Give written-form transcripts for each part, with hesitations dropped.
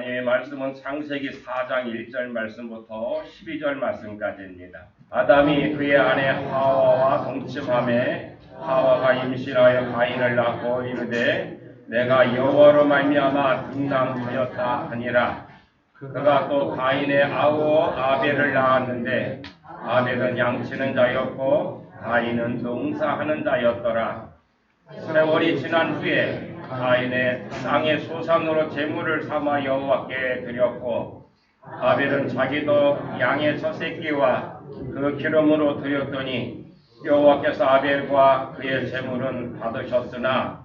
하나님의 말씀은 창세기 4장 1절 말씀부터 12절 말씀까지입니다. 아담이 그의 아내 하와와 동침하매 하와가 임신하여 가인을 낳고 이르되 내가 여호와로 말미암아 등남하였다 하니라. 그가 또 가인의 아우 아벨을 낳았는데 아벨은 양치는 자였고 가인은 농사하는 자였더라. 세월이 지난 후에 가인의 땅의 소산으로 제물을 삼아 여호와께 드렸고 아벨은 자기도 양의 젖새끼와 그 기름으로 드렸더니 여호와께서 아벨과 그의 제물은 받으셨으나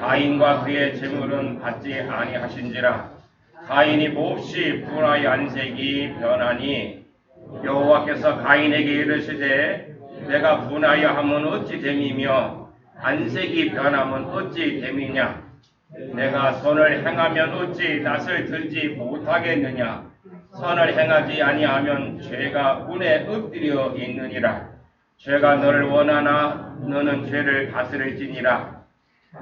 가인과 그의 제물은 받지 아니하신지라. 가인이 몹시 분하여 안색이 변하니 여호와께서 가인에게 이르시되 내가 분하여 하면 어찌 됨이며 안색이 변하면 어찌 됨이냐. 내가 선을 행하면 어찌 낯을 들지 못하겠느냐. 선을 행하지 아니하면 죄가 운에 엎드려 있느니라. 죄가 너를 원하나 너는 죄를 다스릴지니라.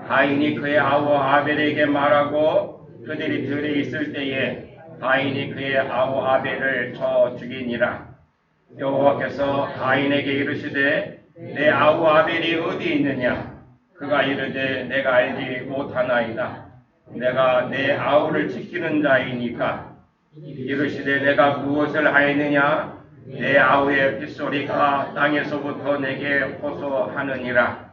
가인이 그의 아우 아벨에게 말하고 그들이 들에 있을 때에 가인이 그의 아우 아벨을 쳐 죽이니라. 여호와께서 가인에게 이르시되 내 아우 아벨이 어디 있느냐. 그가 이르되 내가 알지 못하나이다. 내가 내 아우를 지키는 자이니까. 이르시되 내가 무엇을 하였느냐. 내 아우의 빗소리가 땅에서부터 내게 호소하느니라.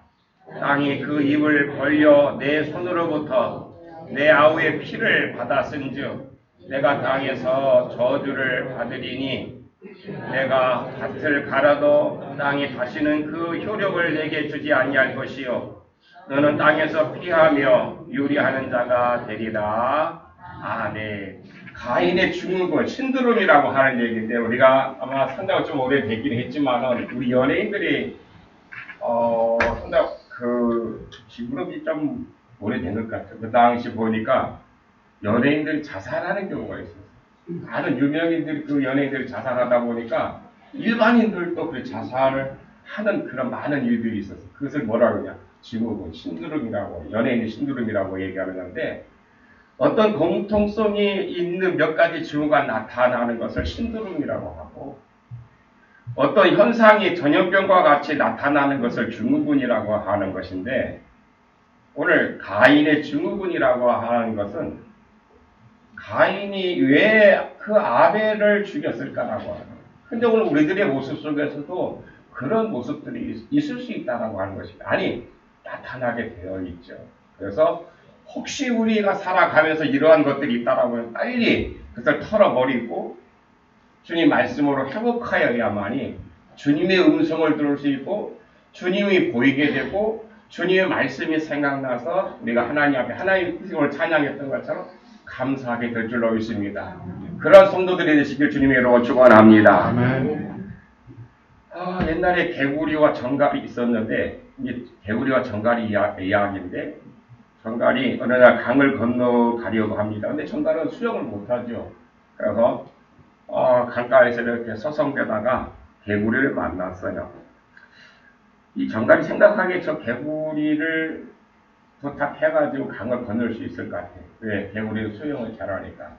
땅이 그 입을 벌려 내 손으로부터 내 아우의 피를 받았은즉 내가 땅에서 저주를 받으리니 내가 밭을 갈아도 땅이 다시는 그 효력을 내게 주지 아니할 것이요 너는 땅에서 피하며 유리하는 자가 되리라. 아멘. 가인의 죽은 것 신드롬이라고 하는 얘기인데 우리가 아마 상당히 좀 오래됐긴 했지만 우리 연예인들이 상당히 지금은 좀 오래된 것 같아요. 그 당시 보니까 연예인들이 자살하는 경우가 있었어요. 다른 유명인들이 그 연예인들이 자살하다 보니까 일반인들도 그 자살을 하는 그런 많은 일들이 있었어요. 그것을 뭐라 그러냐? 증후군, 신드롬이라고, 연예인의 신드롬이라고 얘기하는 건데 어떤 공통성이 있는 몇 가지 증후가 나타나는 것을 신드롬이라고 하고 어떤 현상이 전염병과 같이 나타나는 것을 증후군이라고 하는 것인데 오늘 가인의 증후군이라고 하는 것은 가인이 왜 그 아벨을 죽였을까라고 하는 거예요. 근데 오늘 우리들의 모습 속에서도 그런 모습들이 있을 수 있다라고 하는 것입니다. 아니, 나타나게 되어 있죠. 그래서 혹시 우리가 살아가면서 이러한 것들이 있다라고 하면 빨리 그것을 털어버리고 주님 말씀으로 회복하여야만이 주님의 음성을 들을 수 있고 주님이 보이게 되고 주님의 말씀이 생각나서 우리가 하나님 앞에 하나님의 뜻을 찬양했던 것처럼 감사하게 될 줄로 믿습니다. 그런 성도들이 되시길 주님으로 축원합니다. 옛날에 개구리와 정갈이 있었는데 이제 개구리와 정갈이 이야기인데 정갈이 어느 날 강을 건너가려고 합니다. 근데 정갈은 수영을 못하죠. 그래서 강가에서 이렇게 서성대다가 개구리를 만났어요. 이 정갈이 생각하기에 저 개구리를 부탁해가지고 강을 건널 수 있을 것 같아요. 왜? 개구리는 수영을 잘하니까.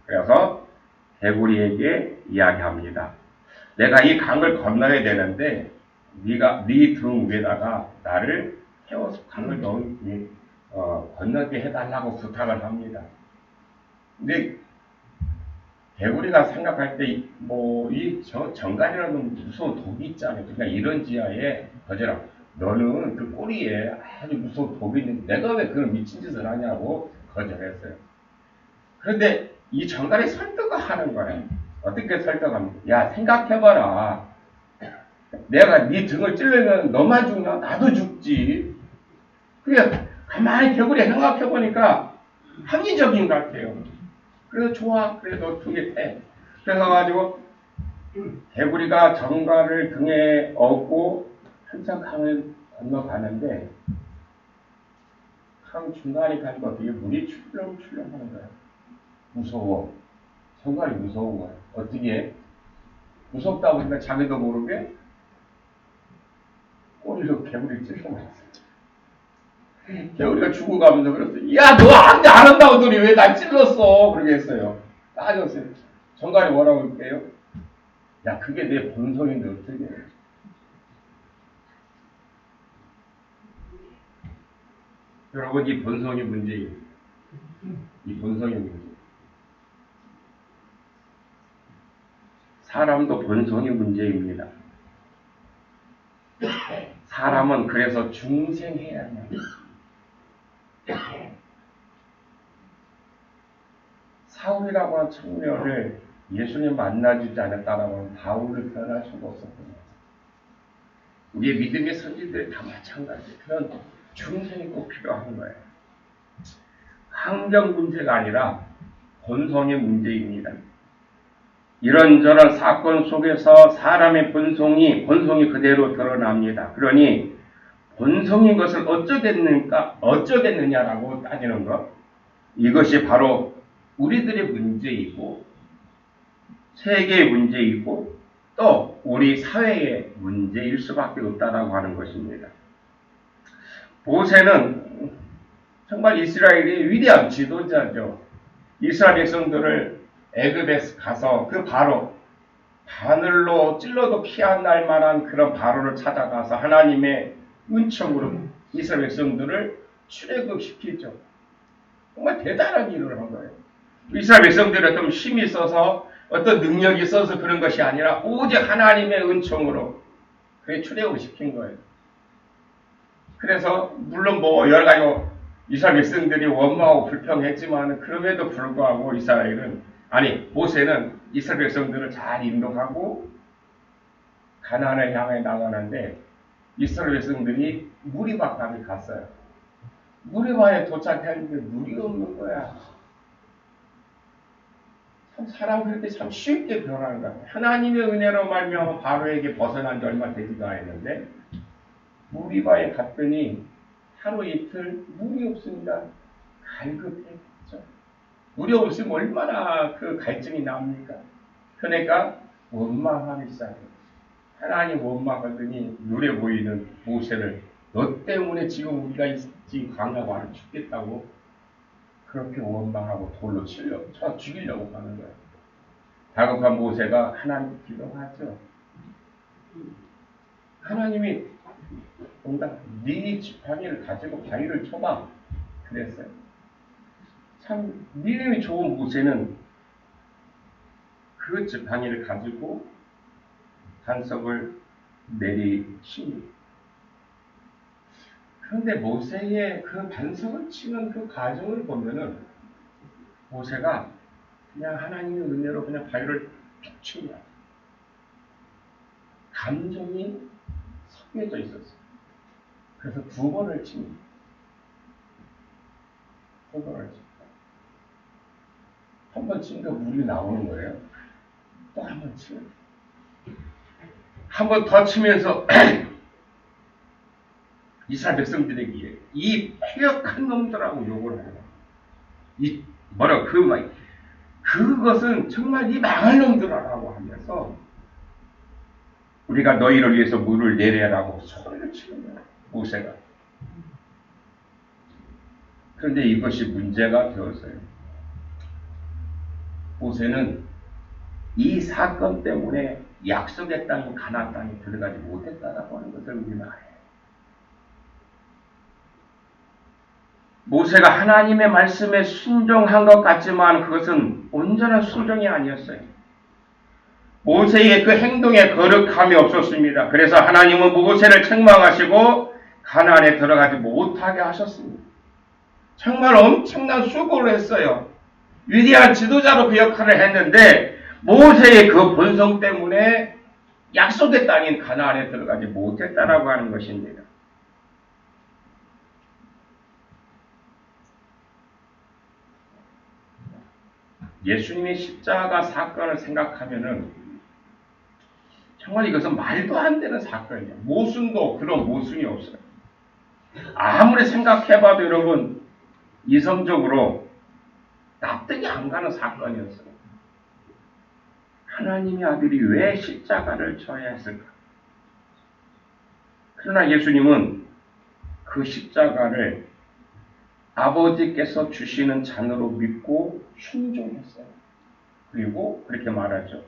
그래서 개구리에게 이야기합니다. 내가 이 강을 건너야 되는데 네가 네 등 위에다가 나를 태워서 강을 건너게 해달라고 부탁을 합니다. 근데 개구리가 생각할 때 저 정갈이라는 무서운 독이 있잖아요. 그러니까 이런 지하에 거절하고 너는 그 꼬리에 아주 무서운 독이 있는데 내가 왜 그런 미친 짓을 하냐고 거절했어요. 그런데 이 정갈이 설득을 하는 거예요. 어떻게 설득합니까? 야, 생각해봐라. 내가 네 등을 찔르면 너만 죽나? 나도 죽지. 그게 가만히 개구리 생각해보니까 합리적인 것 같아요. 그래서 좋아. 그래 너 등에 태. 그래서 가지고 개구리가 정갈을 등에 업고 한참 강을 건너가는데 강 중간에 가니까 어떻게 물이 출렁출렁 하는 거야. 무서워. 정갈이 무서운 거야. 어떻게? 무섭다 보니까 자기도 모르게 꼬리로 개구리를 찔러버렸어요. 우리가 죽어가면서 그랬어요. 야, 너 안 한다더니 왜 날 찔렀어? 그러게 했어요. 따졌어요. 정갈이 뭐라고 할게요? 야, 그게 내 본성인데 어떻게 해? 여러분, 이 본성이 문제예요. 이 본성이 문제. 사람도 본성이 문제입니다. 사람은 그래서 중생해야 해요. 사울이라고 하는 청년을 예수님 만나주지 않았다라면 바울을 변할 수가 없었거든요. 우리의 믿음의 선지들이 다 마찬가지예요. 그런 중생이 꼭 필요한 거예요. 환경 문제가 아니라 본성의 문제입니다. 이런저런 사건 속에서 사람의 본성이 그대로 드러납니다. 그러니 본성인 것을 어쩌겠느냐라고 따지는 것, 이것이 바로 우리들의 문제이고 세계의 문제이고 또 우리 사회의 문제일 수밖에 없다라고 하는 것입니다. 모세는 정말 이스라엘의 위대한 지도자죠. 이스라엘 백성들을 애굽에 가서 그 바로 바늘로 찔러도 피 안 날 만한 그런 바로를 찾아가서 하나님의 은총으로 이스라엘 백성들을 출애굽시키죠. 정말 대단한 일을 한 거예요. 이스라엘 백성들이 어떤 힘이 있어서 어떤 능력이 있어서 그런 것이 아니라 오직 하나님의 은총으로 그게 출애굽시킨 거예요. 그래서 물론 뭐 여러 가지 이스라엘 백성들이 원망하고 불평했지만 그럼에도 불구하고 모세는 이스라엘 백성들을 잘 인도하고 가나안을 향해 나가는데 이스라엘 백성들이 무리바까지 갔어요. 무리바에 도착했는데 물이 없는 거야. 참 사람 그렇게 참 쉽게 변하는 거야. 하나님의 은혜로 말미암아 바로에게 벗어난 지 얼마 되지도 않았는데 무리바에 갔더니 하루 이틀 물이 없습니다. 갈급했죠. 물이 없으면 얼마나 그 갈증이 납니까? 그러니까 원망하기 시작해요. 하나님 원망하더니 눈에 보이는 모세를 너 때문에 지금 우리가 이 광야가 안 죽겠다고 그렇게 원망하고 돌로 쳐 죽이려고 하는 거예요. 다급한 모세가 하나님 기도하죠. 하나님이 온다. 네 지팡이를 가지고 바위를 쳐봐. 그랬어요. 참 믿음이 좋은 모세는 그 지팡이를 가지고 반석을 내리칩니다. 그런데 모세의 그 반석을 치는 그 과정을 보면은 모세가 그냥 하나님의 은혜로 그냥 바위를 툭 칩니다. 감정이 섞여져 있었어요. 그래서 두 번을 칩니다. 두 번을 칩니다. 한 번 치니까 물이 나오는 거예요. 또 한 번 치면 한 번 더 치면서 이스라엘 백성들에게 이 패역한 놈들하고 욕을 해요. 그것은 정말 이 망할 놈들하라고 하면서 우리가 너희를 위해서 물을 내려라고 소리를 치는 거예요. 모세가. 그런데 이것이 문제가 되었어요. 모세는 이 사건 때문에 약속의 땅인 가나안 땅에 들어가지 못했다라고 하는 것을 우리는 알아요. 모세가 하나님의 말씀에 순종한 것 같지만 그것은 온전한 순종이 아니었어요. 모세의 그 행동에 거룩함이 없었습니다. 그래서 하나님은 모세를 책망하시고 가나안에 들어가지 못하게 하셨습니다. 정말 엄청난 수고를 했어요. 위대한 지도자로 그 역할을 했는데 모세의 그 본성 때문에 약속의 땅인 가나안에 들어가지 못했다라고 하는 것입니다. 예수님의 십자가 사건을 생각하면은 정말 이것은 말도 안 되는 사건이에요. 모순도 그런 모순이 없어요. 아무리 생각해봐도 여러분 이성적으로 납득이 안 가는 사건이었어요. 하나님의 아들이 왜 십자가를 져야 했을까? 그러나 예수님은 그 십자가를 아버지께서 주시는 잔으로 믿고 순종했어요. 그리고 그렇게 말하죠.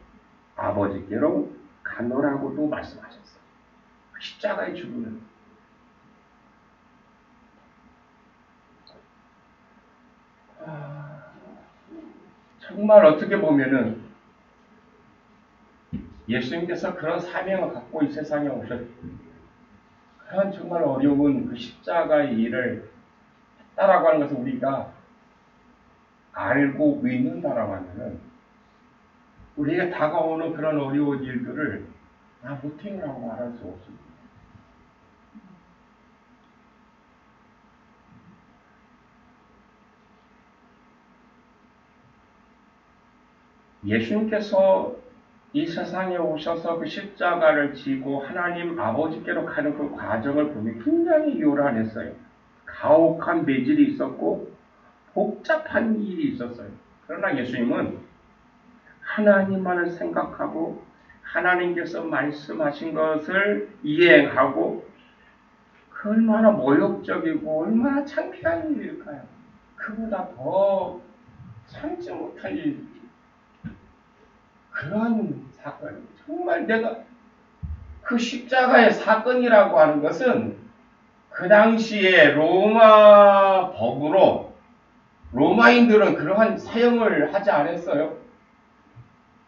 아버지께로 가노라고도 말씀하셨어요. 십자가의 죽음은 정말 어떻게 보면은 예수님께서 그런 사명을 갖고 이 세상에 오셨 그런 정말 어려운 그 십자가의 일을 했다라고 하는 것을 우리가 알고 믿는다라고 하면은 우리가 다가오는 그런 어려운 일들을 못행이라고 말할 수 없습니다. 예수님께서 이 세상에 오셔서 그 십자가를 지고 하나님 아버지께로 가는 그 과정을 보면 굉장히 요란했어요. 가혹한 매질이 있었고 복잡한 일이 있었어요. 그러나 예수님은 하나님만을 생각하고 하나님께서 말씀하신 것을 이행하고 그 얼마나 모욕적이고 얼마나 창피한 일일까요? 그보다 더 참지 못할 일, 그러한 사건, 정말 내가 그 십자가의 사건이라고 하는 것은 그 당시에 로마 법으로 로마인들은 그러한 사형을 하지 않았어요.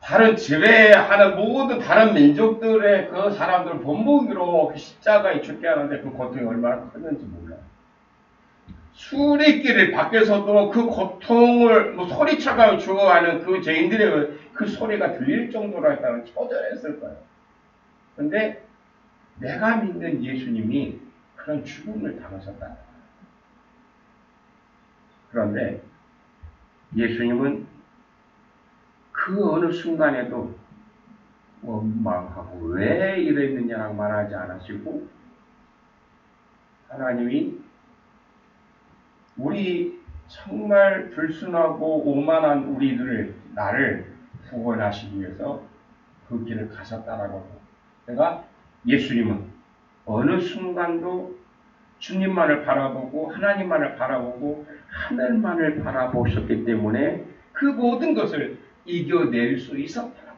다른 지배하는 모든 다른 민족들의 그 사람들 본보기로 그 십자가에 죽게 하는데 그 고통이 얼마나 컸는지 몰라요. 수리끼리 밖에서도 그 고통을 소리쳐가며 죽어가는 그 죄인들의 그 소리가 들릴 정도로 했다는 초절했을 거예요. 그런데 내가 믿는 예수님이 그런 죽음을 당하셨다. 그런데 예수님은 그 어느 순간에도 원망하고 왜 이랬느냐라고 말하지 않으시고 하나님이 우리 정말 불순하고 오만한 우리들을 나를 구원하시기 위해서 그 길을 가셨다라고 해요. 내가 예수님은 어느 순간도 주님만을 바라보고 하나님만을 바라보고 하늘만을 바라보셨기 때문에 그 모든 것을 이겨낼 수 있었다는 거예요.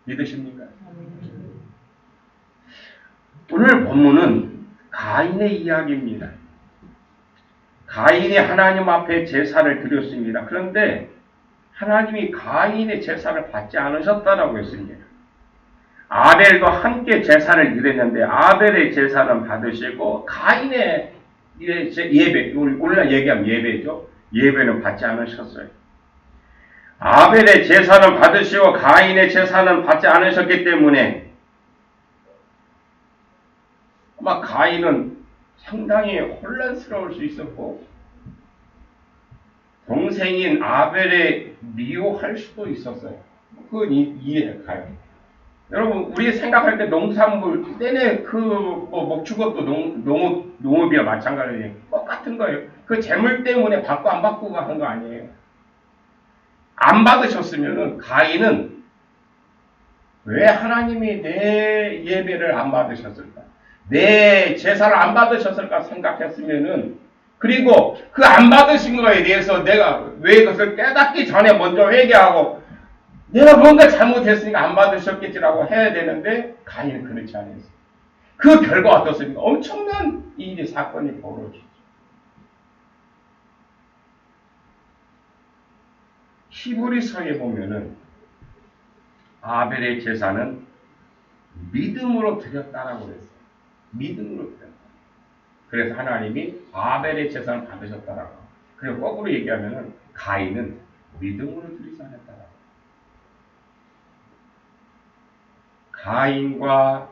믿으십니까? 오늘 본문은 가인의 이야기입니다. 가인이 하나님 앞에 제사를 드렸습니다. 그런데 하나님이 가인의 제사를 받지 않으셨다라고 했습니다. 아벨도 함께 제사를 드렸는데 아벨의 제사는 받으시고 가인의 예배, 오늘 얘기하면 예배죠. 예배는 받지 않으셨어요. 아벨의 제사는 받으시고 가인의 제사는 받지 않으셨기 때문에 아마 가인은 상당히 혼란스러울 수 있었고 동생인 아벨에 미워할 수도 있었어요. 그건 이해가 가요. 여러분, 우리 생각할 때 농산물, 내내 먹는 것도 농업이나 마찬가지예요. 똑같은 거예요. 그 재물 때문에 받고 안 받고 하는 거 아니에요. 안 받으셨으면은, 가인은 왜 하나님이 내 예배를 안 받으셨을까? 내 제사를 안 받으셨을까 생각했으면은, 그리고 그 안 받으신 거에 대해서 내가 왜 그것을 깨닫기 전에 먼저 회개하고, 내가 뭔가 잘못했으니까 안 받으셨겠지라고 해야 되는데 가인은 그렇지 않았어요. 그 결과가 어떻습니까? 엄청난 일이 사건이 벌어지죠. 히브리서에 보면은 아벨의 제사는 믿음으로 드렸다라고 했어요. 믿음으로 드렸다. 그래서 하나님이 아벨의 제사를 받으셨다라고. 그리고 거꾸로 얘기하면은 가인은 믿음으로 드리지 않았다라고. 가인과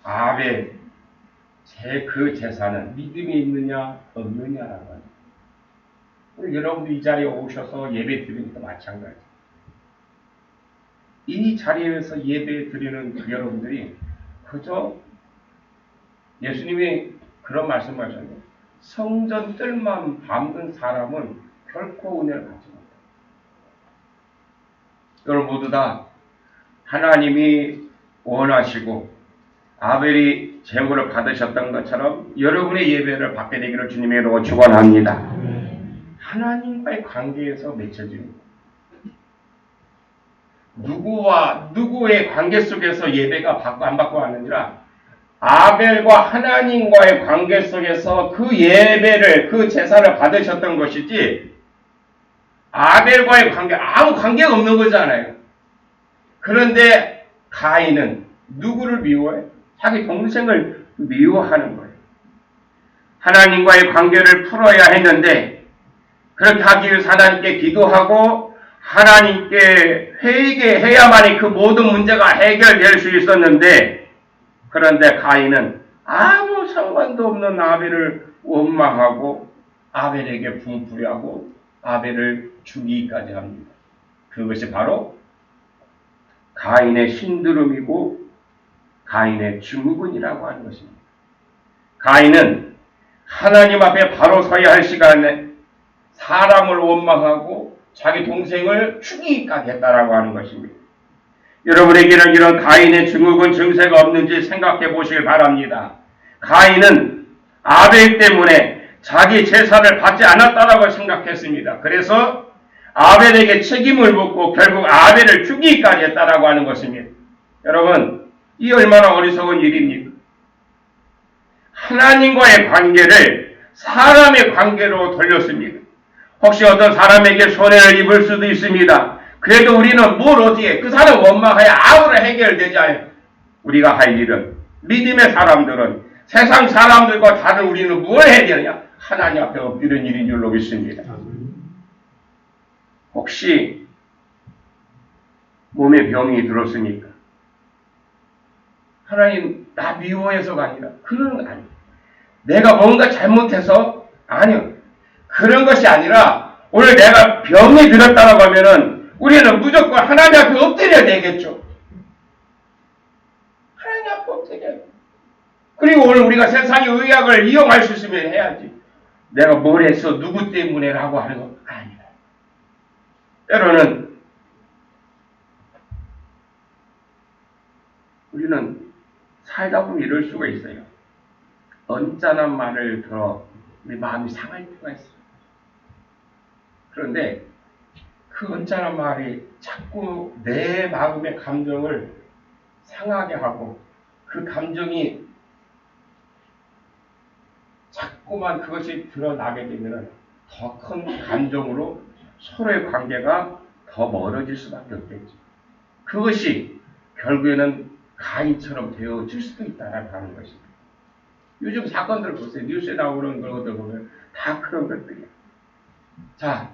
아벨 그 제사는 믿음이 있느냐 없느냐라고 하죠. 여러분도 이 자리에 오셔서 예배 드리는 것도 마찬가지예요. 이 자리에서 예배 드리는 그 여러분들이 그저 예수님이 그런 말씀을 하셨는데 성전 뜰만 밟는 사람은 결코 은혜를 받지 못해요. 여러분 모두 다 하나님이 원하시고 아벨이 제물을 받으셨던 것처럼 여러분의 예배를 받게 되기를 주님으로 축원합니다. 하나님과의 관계에서 맺혀집니다. 누구와 누구의 관계 속에서 예배가 받고 안 받고 하느니라 아벨과 하나님과의 관계 속에서 그 예배를 그 제사를 받으셨던 것이지 아벨과의 관계 아무 관계가 없는 거잖아요. 그런데 가인은 누구를 미워해? 자기 동생을 미워하는 거예요. 하나님과의 관계를 풀어야 했는데 그렇게 하기 위해서 하나님께 기도하고 하나님께 회개해야만이 그 모든 문제가 해결될 수 있었는데 그런데 가인은 아무 상관도 없는 아벨을 원망하고 아벨에게 분풀이하고 아벨을 죽이기까지 합니다. 그것이 바로 가인의 신드롬이고 가인의 증후군이라고 하는 것입니다. 가인은 하나님 앞에 바로 서야 할 시간에 사람을 원망하고 자기 동생을 죽이기까지 했다라고 하는 것입니다. 여러분에게는 이런 가인의 증후군 증세가 없는지 생각해 보시길 바랍니다. 가인은 아벨 때문에 자기 제사를 받지 않았다라고 생각했습니다. 그래서 아벨에게 책임을 묻고 결국 아벨을 죽이기까지 했다라고 하는 것입니다. 여러분, 이 얼마나 어리석은 일입니까? 하나님과의 관계를 사람의 관계로 돌렸습니다. 혹시 어떤 사람에게 손해를 입을 수도 있습니다. 그래도 우리는 뭘 어떻게 그 사람 원망하여 아무런 해결되지 않아요. 우리가 할 일은 믿음의 사람들은 세상 사람들과 다른 우리는 뭘 해야 되느냐? 하나님 앞에 엎드리는 일인 줄로 믿습니다. 혹시 몸에 병이 들었습니까? 하나님 나 미워해서가 아니라 그런 거 아니에요. 내가 뭔가 잘못해서 아니요. 그런 것이 아니라 오늘 내가 병이 들었다고 하면은 우리는 무조건 하나님 앞에 엎드려야 되겠죠. 하나님 앞에 엎드려야 돼. 그리고 오늘 우리가 세상의 의학을 이용할 수 있으면 해야지. 내가 뭘 했어 누구 때문에라고 하는 거 아니라. 때로는 우리는 살다 보면 이럴 수가 있어요. 언짢은 말을 들어 우리 마음이 상할 때가 있어요. 그런데 그 언짢은 말이 자꾸 내 마음의 감정을 상하게 하고 그 감정이 자꾸만 그것이 드러나게 되면 더 큰 감정으로 서로의 관계가 더 멀어질 수밖에 없겠죠. 그것이 결국에는 가인처럼 되어질 수도 있다라고 하는 것입니다. 요즘 사건들 보세요. 뉴스에 나오는 것들 보면 다 그런 것들이에요. 자,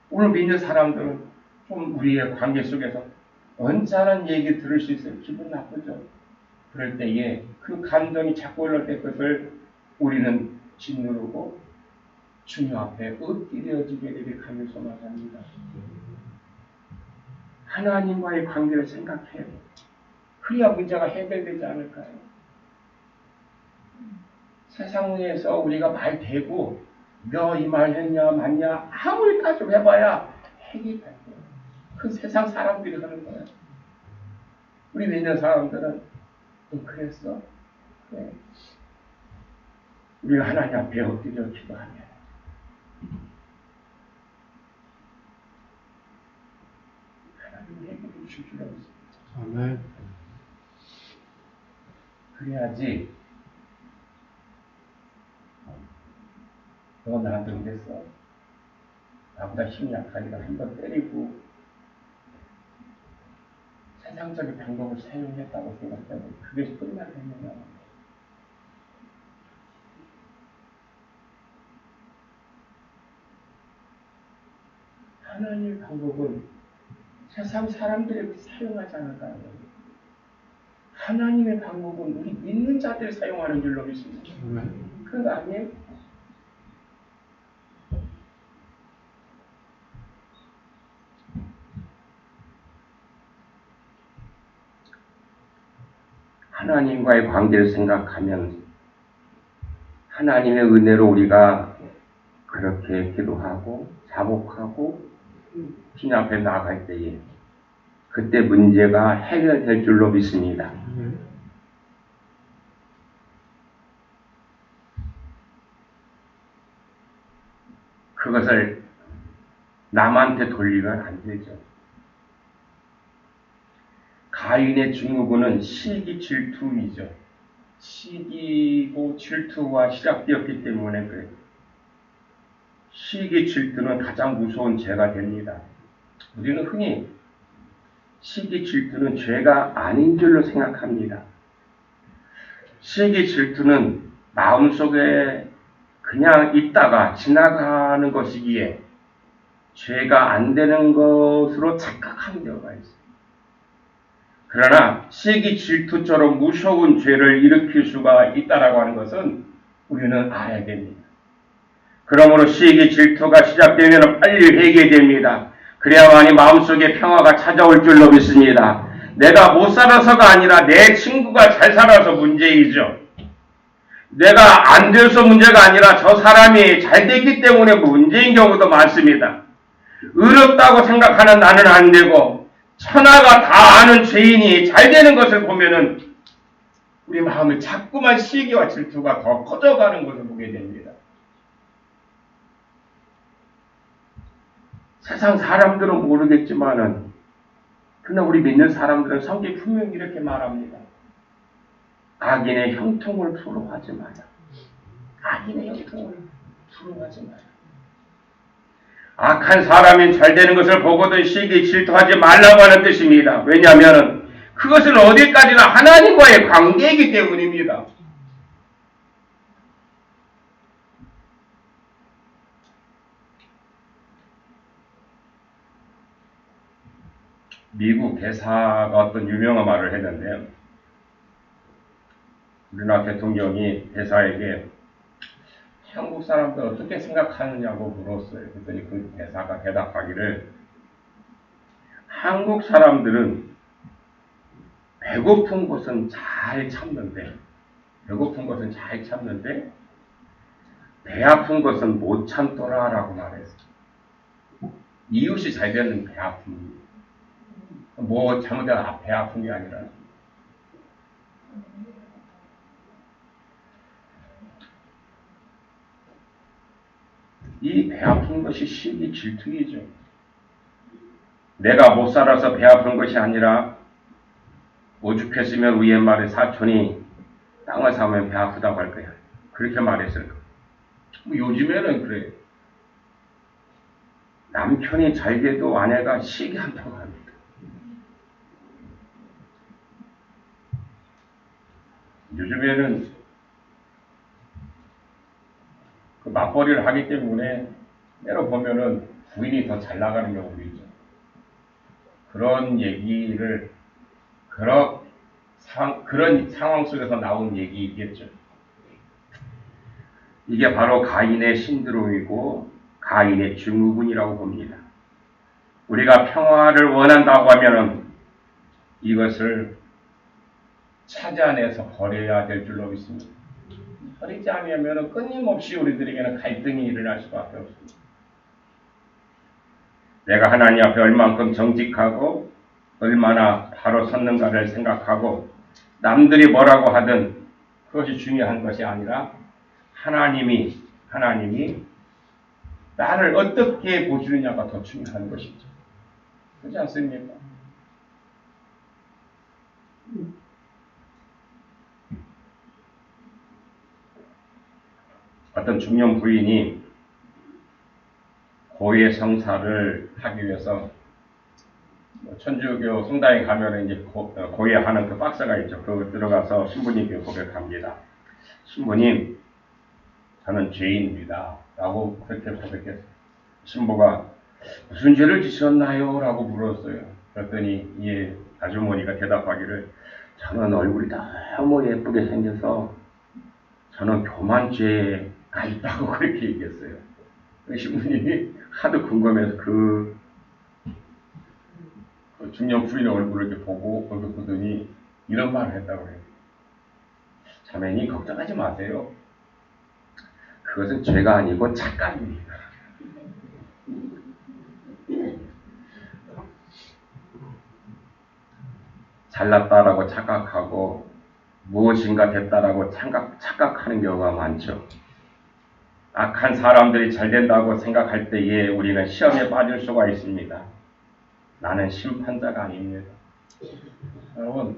오늘 믿는 사람들은 좀 우리의 관계 속에서 언짢은 얘기 들을 수 있어요. 기분 나쁘죠. 그럴 때에 그 감정이 자꾸 올라올 때 그것을 우리는 짓누르고 주님 앞에 엎드려지게 되길 간절히 소망합니다. 하나님과의 관계를 생각해요. 그래야 문제가 해결되지 않을까요? 세상에서 우리가 말 대고 너 이 말 했냐 맞냐 아무리 따져해봐야 해결이 안 돼요. 그 세상 사람들이 하는 거예요. 우리 믿는 사람들은 너 그랬어? 그래. 우리가 하나님 앞에 엎드려 기도하면 하나님 해결해 주실 줄 알았습니다. 아멘. 그래야지 너 나한테 그랬어. 나보다 힘이 약하니까 한번 때리고 세상적인 방법을 사용했다고 생각하면 그게 끝나겠느냐. 하나님의 방법은 세상 사람들이 사용하지 않을까요? 하나님의 방법은 우리 믿는 자들이 사용하는 줄로 믿습니다. 그런 거 아니에요? 하나님과의 관계를 생각하면 하나님의 은혜로 우리가 그렇게 기도하고 자복하고 주님 앞에 나갈 때에 그때 문제가 해결될 줄로 믿습니다. 그것을 남한테 돌리면 안 되죠. 가인의 증후군은 시기 질투이죠. 시기고 질투와 시작되었기 때문에 그래요. 시기 질투는 가장 무서운 죄가 됩니다. 우리는 흔히 시기 질투는 죄가 아닌 줄로 생각합니다. 시기 질투는 마음속에 그냥 있다가 지나가는 것이기에 죄가 안 되는 것으로 착각하는 경우가 있어요. 그러나 시기 질투처럼 무서운 죄를 일으킬 수가 있다라고 하는 것은 우리는 알아야 됩니다. 그러므로 시기 질투가 시작되면 빨리 회개됩니다. 그래야만이 마음속에 평화가 찾아올 줄로 믿습니다. 내가 못 살아서가 아니라 내 친구가 잘 살아서 문제이죠. 내가 안 돼서 문제가 아니라 저 사람이 잘 됐기 때문에 문제인 경우도 많습니다. 의롭다고 생각하는 나는 안 되고 천하가 다 아는 죄인이 잘 되는 것을 보면은 우리 마음에 자꾸만 시기와 질투가 더 커져가는 것을 보게 됩니다. 세상 사람들은 모르겠지만은 그러나 우리 믿는 사람들은 성경 분명히 이렇게 말합니다. 악인의 형통을 부러워하지 마라. 악인의 형통을 부러워하지 마라. 악한 사람이 잘 되는 것을 보고도 시기 질투하지 말라고 하는 뜻입니다. 왜냐하면 그것은 어디까지나 하나님과의 관계이기 때문입니다. 미국 대사가 어떤 유명한 말을 했는데요. 우리나라 대통령이 대사에게 한국 사람들 어떻게 생각하느냐고 물었어요. 그랬더니 그 대사가 대답하기를 한국 사람들은 배고픈 것은 잘 참는데 배 아픈 것은 못 참더라라고 말했어요. 이웃이 잘 되는 배 아픔. 뭐 잘못해서 배 아픈 게 아니라 이 배 아픈 것이 시기 질투이죠. 내가 못 살아서 배 아픈 것이 아니라 오죽했으면 우리 옛말에 사촌이 땅을 사면 배 아프다고 할 거야. 그렇게 말했을 거야. 요즘에는 그래요. 남편이 잘 돼도 아내가 시기 한다고 합니다. 요즘에는 그 맞벌이를 하기 때문에 때로 보면은 부인이 더 잘 나가는 경우도 있죠. 그런 얘기를 그런 상황 속에서 나온 얘기겠죠. 이게 바로 가인의 신드롬이고 가인의 증후군이라고 봅니다. 우리가 평화를 원한다고 하면은 이것을 찾아내서 버려야 될 줄로 믿습니다. 버리지 않으면 끊임없이 우리들에게는 갈등이 일어날 수밖에 없습니다. 내가 하나님 앞에 얼만큼 정직하고 얼마나 바로 섰는가를 생각하고 남들이 뭐라고 하든 그것이 중요한 것이 아니라 하나님이 나를 어떻게 보시느냐가 더 중요한 것이죠. 그렇지 않습니까? 어떤 중년 부인이 고해 성사를 하기 위해서 천주교 성당에 가면 이제 고해하는 그 박스가 있죠. 그거 들어가서 신부님께 고백합니다. 신부님, 저는 죄인입니다. 라고 그렇게 고백했어요. 신부가 무슨 죄를 지셨나요? 라고 물었어요. 그랬더니 이 아주머니가 대답하기를 저는 얼굴이 너무 예쁘게 생겨서 저는 교만죄가 있다고 그렇게 얘기했어요. 신부님이 하도 궁금해서 그 중년 부인의 얼굴을 이렇게 보더니 이런 말을 했다고 해요. 자매님 걱정하지 마세요. 그것은 죄가 아니고 착각입니다. 잘났다라고 착각하고 무엇인가 됐다라고 착각하는 경우가 많죠. 악한 사람들이 잘 된다고 생각할 때에 우리는 시험에 빠질 수가 있습니다. 나는 심판자가 아닙니다. 여러분,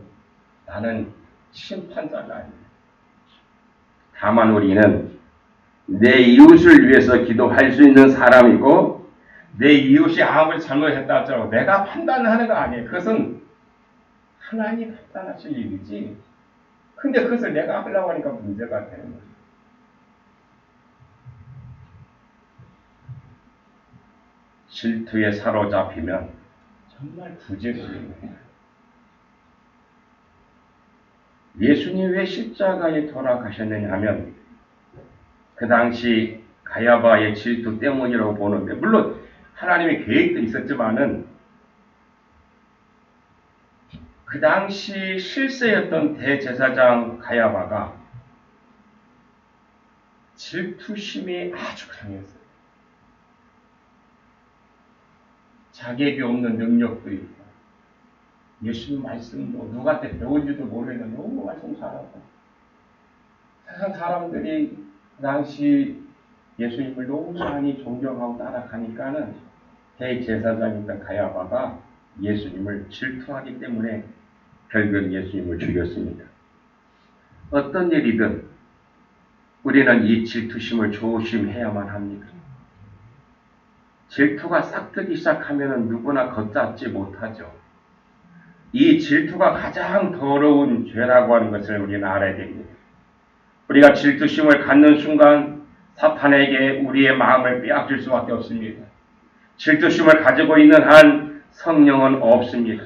나는 심판자가 아닙니다. 다만 우리는 내 이웃을 위해서 기도할 수 있는 사람이고, 내 이웃이 아무리 잘못했다 할지라도 내가 판단하는 거 아니에요. 그것은 하나님이 판단하실 일이지. 근데 그것을 내가 하려고 하니까 문제가 되는 거죠. 질투에 사로잡히면 정말 부재입니다. 예수님이 왜 십자가에 돌아가셨느냐 하면 그 당시 가야바의 질투 때문이라고 보는데, 물론 하나님의 계획도 있었지만은 그 당시 실세였던 대제사장 가야바가 질투심이 아주 강했어요. 자격이 없는 능력도 있고, 예수님 말씀도 누구한테 배운지도 모르겠는데 너무 말씀 잘하고, 세상 사람들이 그 당시 예수님을 너무 많이 존경하고 따라가니까는 대제사장이었던 가야바가 예수님을 질투하기 때문에 결국은 예수님을 죽였습니다. 어떤 일이든 우리는 이 질투심을 조심해야만 합니다. 질투가 싹트기 시작하면 누구나 걷잡지 못하죠. 이 질투가 가장 더러운 죄라고 하는 것을 우리는 알아야 됩니다. 우리가 질투심을 갖는 순간 사탄에게 우리의 마음을 빼앗길 수밖에 없습니다. 질투심을 가지고 있는 한 성령은 없습니다.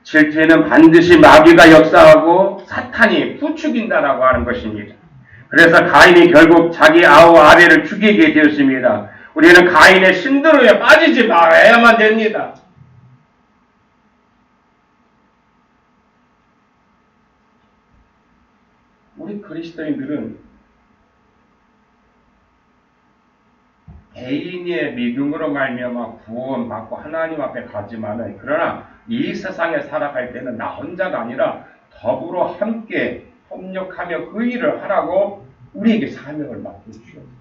질투에는 반드시 마귀가 역사하고 사탄이 부추긴다라고 하는 것입니다. 그래서 가인이 결국 자기 아우 아벨을 죽이게 되었습니다. 우리는 가인의 신드롬에 빠지지 말아야만 됩니다. 우리 그리스도인들은 개인의 믿음으로 말미암아 구원받고 하나님 앞에 가지만은, 그러나 이 세상에 살아갈 때는 나 혼자가 아니라 더불어 함께 협력하며 그 일을 하라고 우리에게 사명을 맡겨주셨습니다.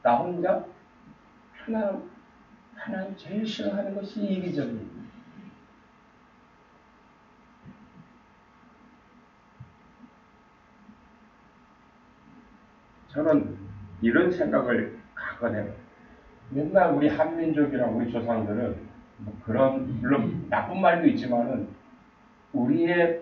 나 혼자 하나님 제일 싫어하는 것이 이기적입니다. 저는 이런 생각을 가거든요. 맨날 우리 한민족이랑 우리 조상들은 뭐 그런, 물론 나쁜 말도 있지만은 우리의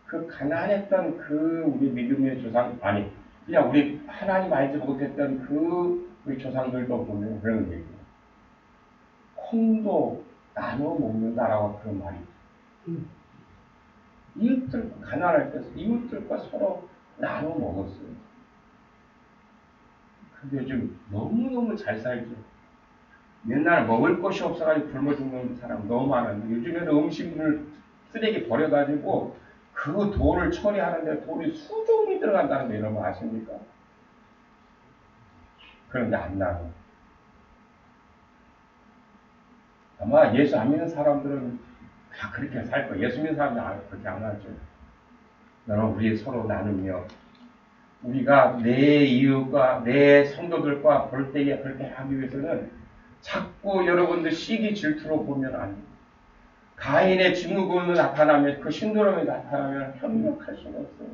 그 가난했던 그 우리 믿음의 조상, 아니 그냥 우리 하나님 알지 못했던 그 우리 조상들도 보면 그런 얘기예요. 콩도 나눠 먹는다라고 그런 말이 있어요. 이웃들 가난할 때 이웃들과 서로 나눠 먹었어요. 근데 요즘 너무너무 잘 살죠. 옛날에 먹을 것이 없어가지고 굶어 죽는 사람 너무 많았는데, 요즘에는 음식물 쓰레기 버려가지고 그 돌을 처리하는데 돌이 수종이 들어간다는 거 여러분 아십니까? 그런데 안 나눠. 아마 예수 안 믿는 사람들은 다 그렇게 살 거예요. 예수 믿는 사람들은 그렇게 안 하죠. 여러분, 우리 서로 나누며 우리가 내 이웃과 내 성도들과 볼 때에 그렇게 하기 위해서는 자꾸 여러분들 시기 질투로 보면 안 돼요. 가인의 증후군이 나타나면, 그 신드롬이 나타나면 협력할 수가 없어요.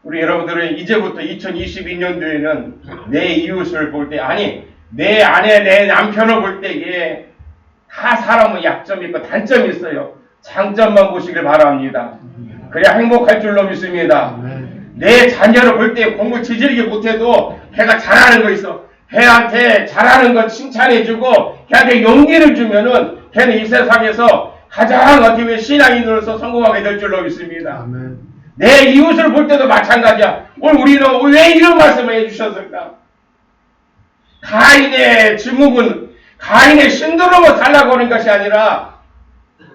우리 여러분들은 이제부터 2022년도에는 내 이웃을 볼 때, 아니 내 아내 내 남편을 볼 때에 다 사람은 약점이 있고 단점이 있어요. 장점만 보시길 바랍니다. 그래야 행복할 줄로 믿습니다. 내 자녀를 볼 때 공부 지질게 못해도 걔가 잘하는 거 있어. 걔한테 잘하는 거 칭찬해주고 걔한테 용기를 주면은 걔는 이 세상에서 가장 어떻게 보면 신앙인으로서 성공하게 될 줄로 믿습니다. 아멘. 내 이웃을 볼 때도 마찬가지야. 오늘 우리는 왜 이런 말씀을 해주셨을까? 가인의 증후군, 가인의 신드롬을 살라고 하는 것이 아니라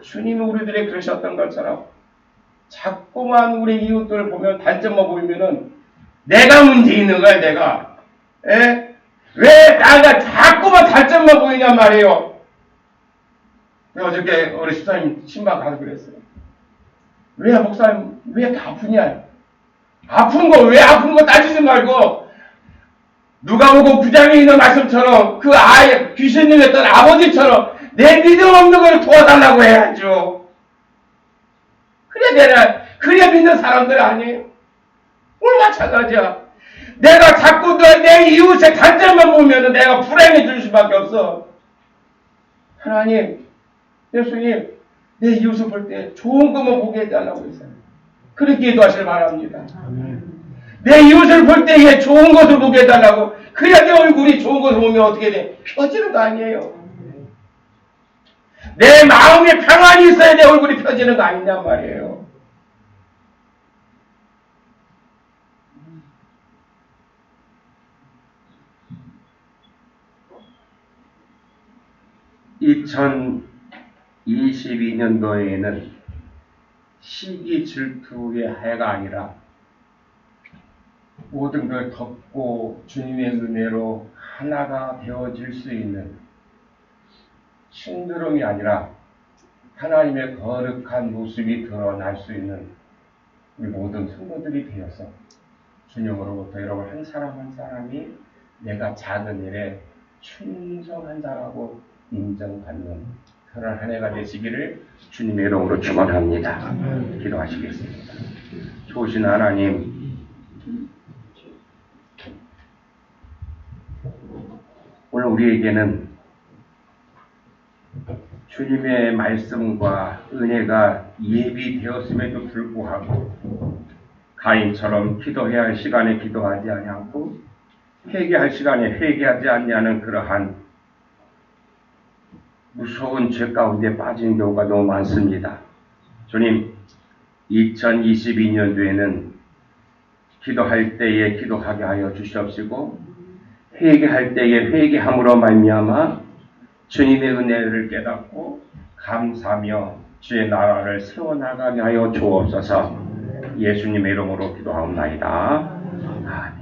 주님이 우리들에게 그러셨던 것처럼 자꾸만 우리 이웃들을 보면 단점만 보이면은 내가 문제 있는 거야, 내가. 에? 왜 나가 자꾸만 단점만 보이냔 말이에요. 내가 어저께 우리 집사님 신방 가서 그랬어요. 왜 목사님 왜 다 아프냐? 아픈 거 왜 아픈 거 따지지 말고 누가복음 9장에 있는 말씀처럼 그 아이 귀신 들렸던 아버지처럼 내 믿음 없는 걸 도와달라고 해야죠. 그래 믿는 사람들 아니에요. 오늘 마찬가지야. 내가 자꾸 내 이웃의 단점만 보면 내가 불행해질 수밖에 없어. 하나님, 예수님, 내 이웃을 볼 때 좋은 것만 보게 해달라고 했어요. 그렇게 기도하시길 바랍니다. 내 이웃을 볼 때에 좋은 것을 보게 해달라고. 그래야 내 얼굴이 좋은 것을 보면 어떻게 돼? 펴지는 거 아니에요. 내 마음에 평안이 있어야 내 얼굴이 펴지는 거 아니냔 말이에요. (2022년도에는) 시기 질투의 해가 아니라 모든 걸 덮고 주님의 은혜로 하나가 되어질 수 있는 신드롬이 아니라 하나님의 거룩한 모습이 드러날 수 있는 우리 모든 성도들이 되어서 주님으로부터 여러분 한 사람 한 사람이 내가 작은 일에 충성한 자라고 인정받는 그런 한 해가 되시기를 주님의 이름으로 축원합니다. 기도하시겠습니다. 좋으신 하나님, 오늘 우리에게는 주님의 말씀과 은혜가 예비되었음에도 불구하고 가인처럼 기도해야 할 시간에 기도하지 아니하고 회개할 시간에 회개하지 않냐는 그러한 무서운 죄 가운데 빠진 경우가 너무 많습니다. 주님, 2022년도에는 기도할 때에 기도하게 하여 주시옵시고 회개할 때에 회개함으로 말미암아 주님의 은혜를 깨닫고 감사하며 주의 나라를 세워나가게 하여 주옵소서. 예수님의 이름으로 기도하옵나이다. 아멘.